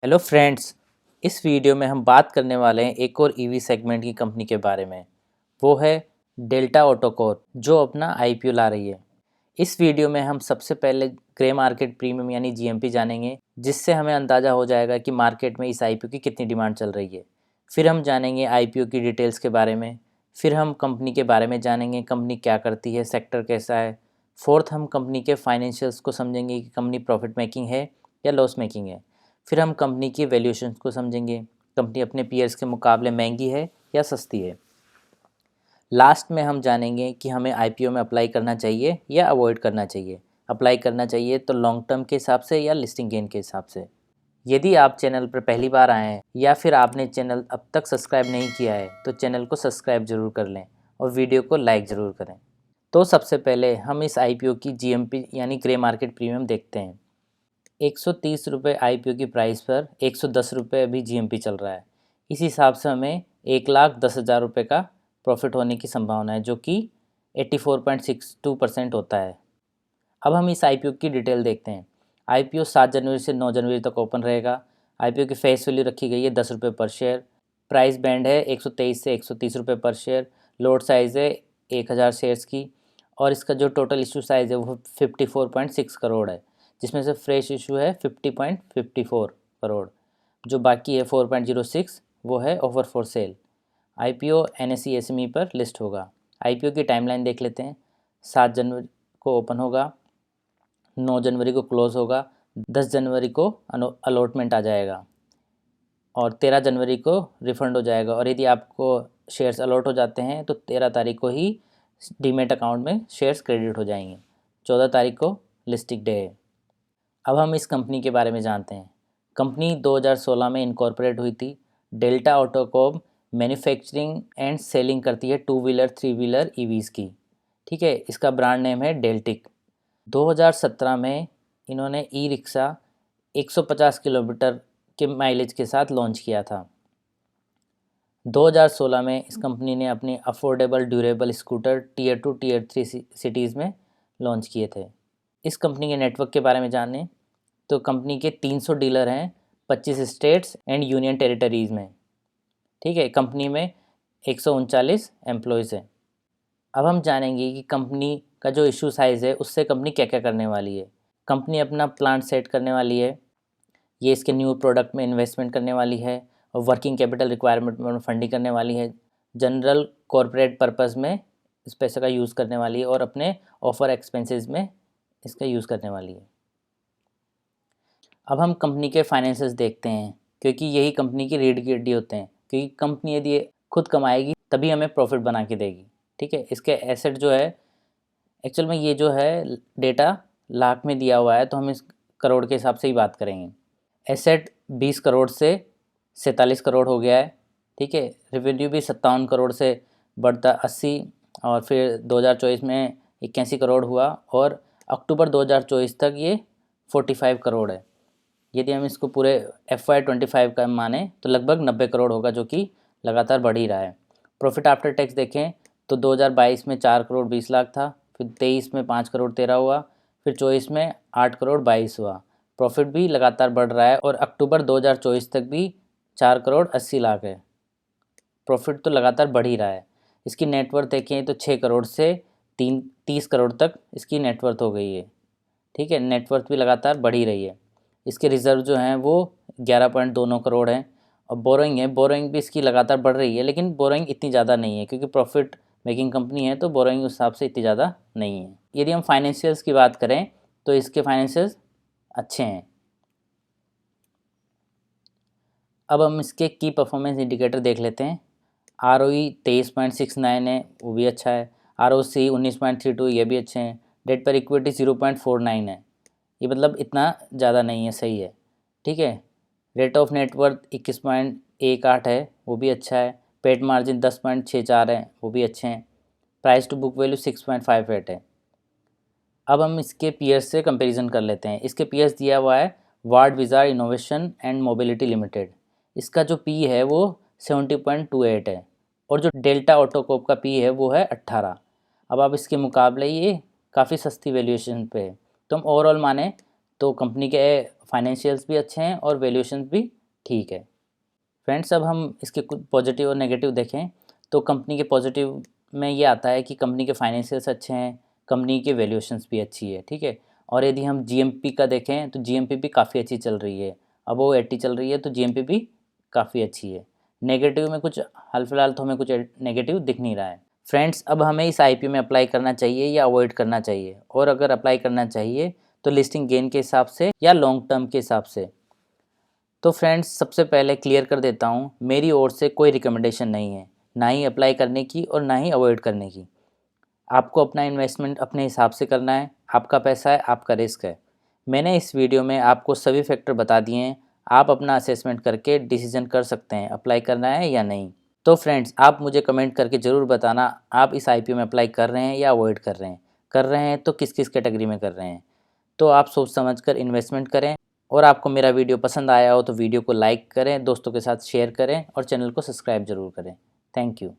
Hello friends. इस video में हम बात करने वाले हैं एक और ईवी सेगमेंट की कंपनी के बारे में। वो है डेल्टा ऑटोकॉर्प, जो अपना आईपीओ ला रही है। इस वीडियो में हम सबसे पहले ग्रे मार्केट प्रीमियम यानी जीएमपी जानेंगे, जिससे हमें अंदाज़ा हो जाएगा कि मार्केट में इस आईपीओ की कितनी डिमांड चल रही है। फिर हम जानेंगे आईपीओ की डिटेल्स के बारे में। फिर हम कंपनी के बारे में जानेंगे, कंपनी क्या करती है, सेक्टर कैसा है। फोर्थ, हम कंपनी के फाइनेंशियल्स को समझेंगे कि कंपनी प्रॉफिट मेकिंग है या लॉस मेकिंग है। फिर हम कंपनी की वैल्यूएशन को समझेंगे, कंपनी अपने पीयर्स के मुकाबले महंगी है या सस्ती है। लास्ट में हम जानेंगे कि हमें आईपीओ में अप्लाई करना चाहिए या अवॉइड करना चाहिए। अप्लाई करना चाहिए तो लॉन्ग टर्म के हिसाब से या लिस्टिंग गेन के हिसाब से। यदि आप चैनल पर पहली बार आए हैं या फिर आपने चैनल अब तक सब्सक्राइब नहीं किया है तो चैनल को सब्सक्राइब ज़रूर कर लें और वीडियो को लाइक ज़रूर करें। तो सबसे पहले हम इस आईपीओ की जीएमपी यानी ग्रे मार्केट प्रीमियम देखते हैं। 130 रुपये आईपीओ की प्राइस पर 110 रुपये अभी जीएमपी चल रहा है। इस हिसाब से हमें 1,10,000 रुपये का प्रॉफिट होने की संभावना है, जो कि 84.62% होता है। अब हम इस आईपीओ की डिटेल देखते हैं। आईपीओ 7 जनवरी से 9 जनवरी तक ओपन रहेगा। आईपीओ की फेस वैल्यू रखी गई है 10 रुपये पर शेयर। प्राइस बैंड है 123 से 130 रुपये पर शेयर। लोड साइज़ है 1000 शेयर्स की। और इसका जो टोटल इशू साइज़ है वो 54.6 करोड़ है, जिसमें से फ्रेश इशू है 50.54 करोड़। जो बाकी है 4.06 वो है offer for sale. IPO NSE SME पर लिस्ट होगा। आईपीओ की टाइमलाइन देख लेते हैं। 7 जनवरी को ओपन होगा, 9 जनवरी को क्लोज़ होगा, 10 जनवरी को अलॉटमेंट आ जाएगा और 13 जनवरी को रिफ़ंड हो जाएगा। और यदि आपको शेयर्स अलॉट हो जाते हैं तो 13 तारीख को ही डीमेट अकाउंट में शेयर्स क्रेडिट हो जाएंगे। 14 तारीख को लिस्टिंग डे है। अब हम इस कंपनी के बारे में जानते हैं। कंपनी 2016 में इनकॉर्पोरेट हुई थी। Delta Autocomp manufacturing and selling करती है 2 व्हीलर 3 व्हीलर ईवीज़ की। ठीक है, इसका ब्रांड नेम है डेल्टिक। 2017 में इन्होंने ई रिक्शा 150 किलोमीटर के माइलेज के साथ लॉन्च किया था। 2016 में इस कंपनी ने अपने affordable durable scooter tier 2 tier 3 cities में लॉन्च किए थे। इस कंपनी के नेटवर्क के बारे में जानें तो कंपनी के 300 डीलर हैं 25 स्टेट्स एंड यूनियन टेरिटरीज़ में। ठीक है, कंपनी में 139 एम्प्लॉयज़ हैं। अब हम जानेंगे कि कंपनी का जो इशू साइज़ है उससे कंपनी क्या क्या करने वाली है। कंपनी अपना प्लांट सेट करने वाली है, ये इसके न्यू प्रोडक्ट में इन्वेस्टमेंट करने वाली है और वर्किंग कैपिटल रिक्वायरमेंट में फंडिंग करने वाली है। जनरल कॉरपोरेट पर्पज़ में इस पैसे का यूज़ करने वाली है और अपने ऑफर एक्सपेंसेस में इसका यूज़ करने वाली है। अब हम कंपनी के फाइनेंसेस देखते हैं, क्योंकि यही कंपनी की रीढ़ की हड्डी होते हैं। क्योंकि कंपनी यदि ये खुद कमाएगी तभी हमें प्रॉफिट बना के देगी। ठीक है, इसके एसेट जो है, एक्चुअल में ये जो है डेटा लाख में दिया हुआ है तो हम इस करोड़ के हिसाब से ही बात करेंगे। एसेट 20 करोड़ से 47 करोड़ हो गया है। ठीक है, रेवेन्यू भी 57 करोड़ से बढ़ता 80 और फिर 2024 में 81 करोड़ हुआ और अक्टूबर 2024 तक ये 45 करोड़ है। यदि हम इसको पूरे FY25 का माने तो लगभग 90 करोड़ होगा, जो कि लगातार बढ़ ही रहा है। प्रॉफिट आफ्टर टैक्स देखें तो 2022 में 4 करोड़ 20 लाख था, फिर 23 में 5 करोड़ 13 हुआ, फिर 24 में 8 करोड़ 22 हुआ। प्रॉफिट भी लगातार बढ़ रहा है और अक्टूबर 2024 तक भी 4 करोड़ 80 लाख है। प्रॉफिट तो लगातार बढ़ ही रहा है। इसकी नेटवर्थ देखें तो 6 करोड़ से 30 करोड़ तक इसकी नेटवर्थ हो गई है। ठीक है, नेटवर्थ भी लगातार बढ़ ही रही है। इसके रिज़र्व जो हैं वो 11.29 करोड़ हैं और बोरोइंग है, बोरोइंग भी इसकी लगातार बढ़ रही है, लेकिन बोरोइंग इतनी ज़्यादा नहीं है क्योंकि प्रॉफिट मेकिंग कंपनी है तो बोरोइंग उस हिसाब से इतनी ज़्यादा नहीं है। यदि हम फाइनेंशियल्स की बात करें तो इसके फाइनेंशियल्स अच्छे हैं। अब हम इसके की परफॉर्मेंस इंडिकेटर देख लेते हैं। ROE 23.69 है, वो भी अच्छा है। ROC 19.32, ये भी अच्छे हैं। डेट पर इक्विटी 0.49 है, ये मतलब इतना ज़्यादा नहीं है, सही है। ठीक है, रेट ऑफ नेटवर्थ 21.18 है, वो भी अच्छा है। पेट मार्जिन 10.64 है, वो भी अच्छे हैं। प्राइस टू बुक वैल्यू 6.58 है। अब हम इसके पीयर्स से कंपैरिजन कर लेते हैं। इसके पीयर्स दिया हुआ है ward wizard innovation and mobility limited. इसका जो पी है वो 70.28 है और जो डेल्टा ऑटोकॉप का पी है वो है 18। अब आप इसके मुकाबले ये काफ़ी सस्ती वैल्यूएशन पे है। तो हम ओवरऑल माने तो कंपनी के फाइनेंशियल्स भी अच्छे हैं और वैल्यूएशंस भी ठीक है। फ्रेंड्स, अब हम इसके कुछ पॉजिटिव और नेगेटिव देखें तो कंपनी के पॉजिटिव में ये आता है कि कंपनी के फाइनेंशियल्स अच्छे हैं, कंपनी की वैल्यूएशंस भी अच्छी है, ठीक है। और यदि हम जीएमपी का देखें तो जीएमपी भी काफ़ी अच्छी चल रही है, अब वो 80 चल रही है तो जीएमपी भी काफ़ी अच्छी है। नेगेटिव में कुछ हाल फिलहाल तो हमें कुछ नेगेटिव दिख नहीं रहा है। फ्रेंड्स, अब हमें इस आईपीओ में अप्लाई करना चाहिए या अवॉइड करना चाहिए, और अगर अप्लाई करना चाहिए तो लिस्टिंग गेन के हिसाब से या लॉन्ग टर्म के हिसाब से। तो फ्रेंड्स, सबसे पहले क्लियर कर देता हूँ, मेरी ओर से कोई रिकमेंडेशन नहीं है, ना ही अप्लाई करने की और ना ही अवॉइड करने की। आपको अपना इन्वेस्टमेंट अपने हिसाब से करना है, आपका पैसा है, आपका रिस्क है। मैंने इस वीडियो में आपको सभी फैक्टर बता दिए हैं, आप अपना असेसमेंट करके डिसीजन कर सकते हैं अप्लाई करना है या नहीं। तो फ्रेंड्स, आप मुझे कमेंट करके ज़रूर बताना आप इस आईपीओ में अप्लाई कर रहे हैं या अवॉइड कर रहे हैं। कर रहे हैं तो किस किस कैटेगरी में कर रहे हैं। तो आप सोच समझ कर इन्वेस्टमेंट करें, और आपको मेरा वीडियो पसंद आया हो तो वीडियो को लाइक करें, दोस्तों के साथ शेयर करें और चैनल को सब्सक्राइब ज़रूर करें। Thank you.